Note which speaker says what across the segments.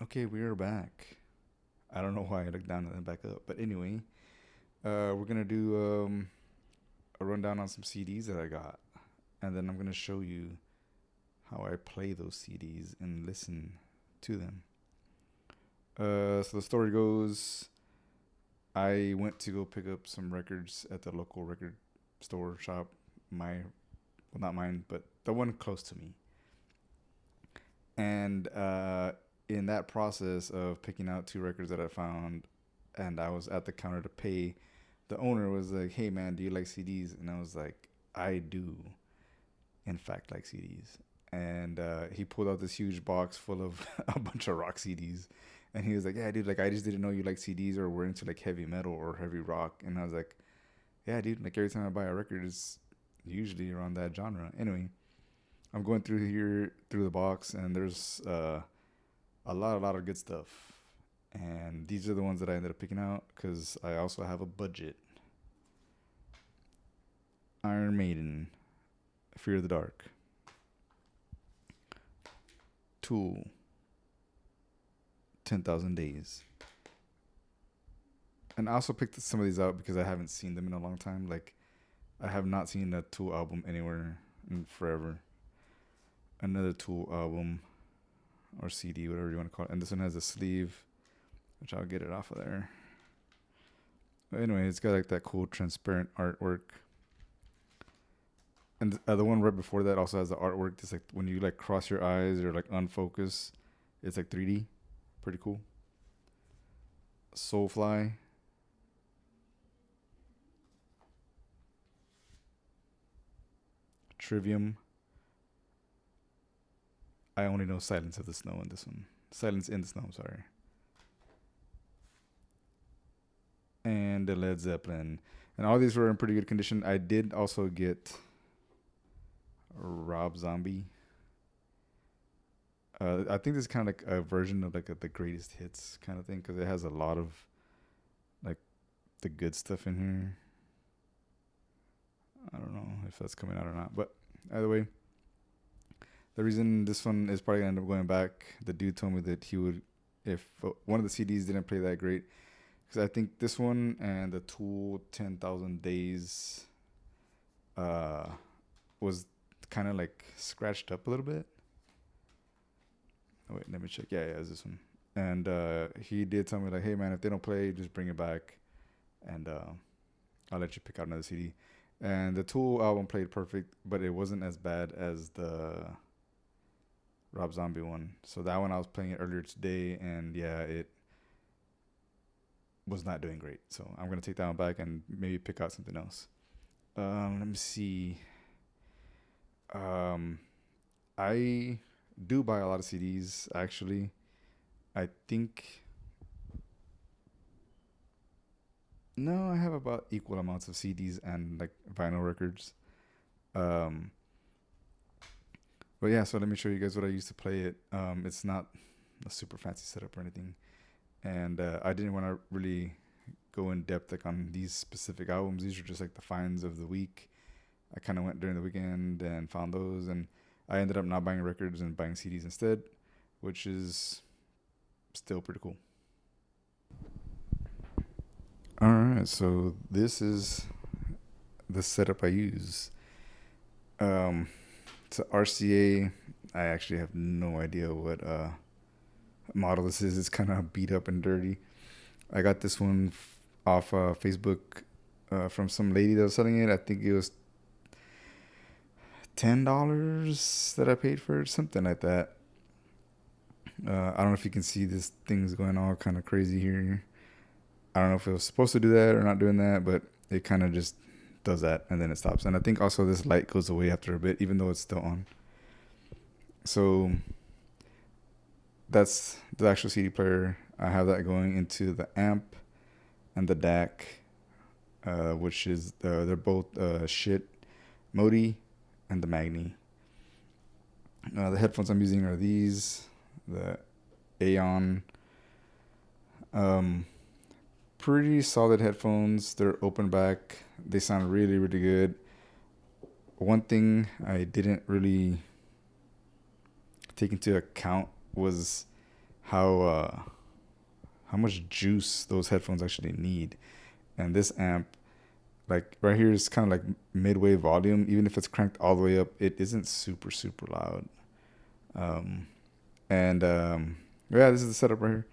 Speaker 1: Okay, we are back. I don't know why I looked down and then back up, but anyway, we're gonna do a rundown on some CDs that I got, and then I'm gonna show you how I play those CDs and listen to them. So the story goes, I went to go pick up some records at the local record store shop. Well, not mine, but the one close to me. And in that process of picking out two records that I found, and I was at the counter to pay, the owner was like, "Hey man, do you like CDs?" And I was like, "I do, in fact, like CDs." And he pulled out this huge box full of a bunch of rock CDs, and he was like, "Yeah, dude, like I just didn't know you like CDs or were into like heavy metal or heavy rock." And I was like, "Yeah, dude, like every time I buy a record, it's usually around that genre." Anyway, I'm going through here through the box, and there's a lot of good stuff. And these are the ones that I ended up picking out because I also have a budget. Iron Maiden, Fear of the Dark, Tool, 10,000 Days. And I also picked some of these out because I haven't seen them in a long time. Like, I have not seen a Tool album anywhere in forever. Another Tool album or CD, whatever you want to call it. And this one has a sleeve, which I'll get it off of there. But anyway, it's got like that cool transparent artwork. And the one right before that also has the artwork. It's like when you like cross your eyes or like unfocus, it's like 3D. Pretty cool. Soulfly, Trivium. I only know Silence of the Snow in this one. Silence in the Snow, I'm sorry. And the Led Zeppelin. And all these were in pretty good condition. I did also get Rob Zombie. I think this is kind of like a version of like the greatest hits kind of thing because it has a lot of like the good stuff in here. I don't know if that's coming out or not, but either way, the reason this one is probably gonna end up going back, the dude told me that he would, if one of the CDs didn't play that great, because I think this one and the Tool 10,000 Days uh, was kind of like scratched up a little bit. Oh, wait, let me check. Yeah, it's this one. And he did tell me like, "Hey man, if they don't play, just bring it back, and I'll let you pick out another CD." And the Tool album played perfect, but it wasn't as bad as the Rob Zombie one. So that one I was playing it earlier today, and yeah, it was not doing great. So I'm gonna take that one back and maybe pick out something else. Let me see. Um, I do buy a lot of CDs actually. I think no, I have about equal amounts of CDs and like vinyl records. Um, but yeah, so let me show you guys what I used to play it. It's not a super fancy setup or anything, and I didn't want to really go in depth like on these specific albums. These are just like the finds of the week. I kind of went during the weekend and found those, and I ended up not buying records and buying CDs instead, which is still pretty cool. All right, so this is the setup I use. Um, it's a RCA. I actually have no idea what model this is. It's kind of beat up and dirty. I got this one off Facebook from some lady that was selling it. I think it was $10 that I paid for it, something like that. I don't know if you can see this thing's going all kind of crazy here. I don't know if it was supposed to do that or not doing that, but it kind of just does that and then it stops. And I think also this light goes away after a bit, even though it's still on. So that's the actual CD player. I have that going into the amp and the DAC, which is they're both shit Modi and the Magni. The headphones I'm using are these, the Aeon. Um, Pretty solid headphones. They're open back. They sound really, really good. One thing I didn't really take into account was how how much juice those headphones actually need. And this amp, like right here, is kind of like midway volume. Even if it's cranked all the way up, it isn't super super loud. Um, and yeah, this is the setup right here.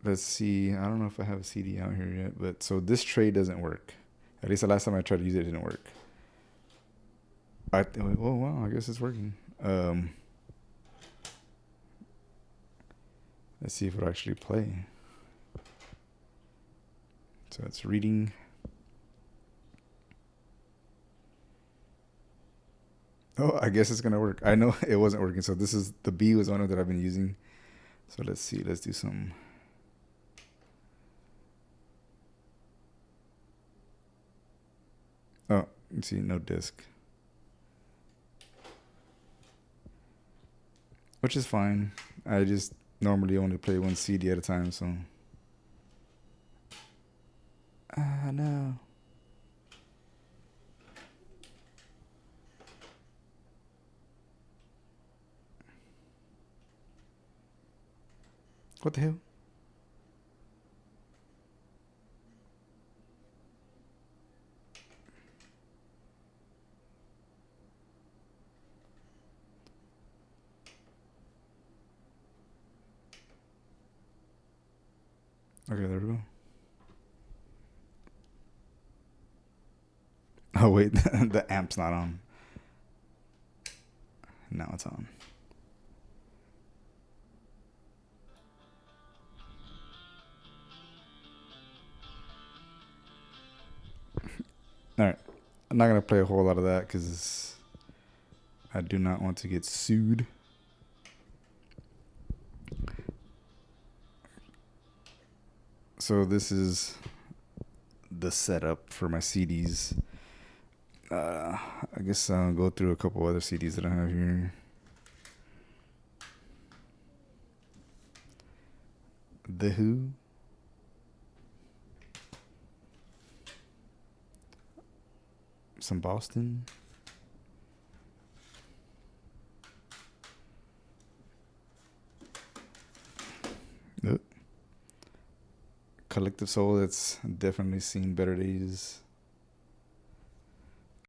Speaker 1: Let's see. I don't know if I have a CD out here yet, but so this tray doesn't work. At least the last time I tried to use it, it didn't work. Oh wow, I guess it's working. Let's see if it'll actually play. So it's reading. Oh, I guess it's gonna work. I know it wasn't working. So this is the B was one that I've been using. So let's see. Let's do some. Oh, let's see. No disc, which is fine. I just normally only play one CD at a time. So. Ah no. What the hell? Okay, there we go. Oh wait, the amp's not on. Now it's on. All right. I'm not gonna play a whole lot of that because I do not want to get sued. So this is the setup for my CDs. I guess I'll go through a couple other CDs that I have here. The Who. Some Boston. Collective Soul, that's definitely seen better days.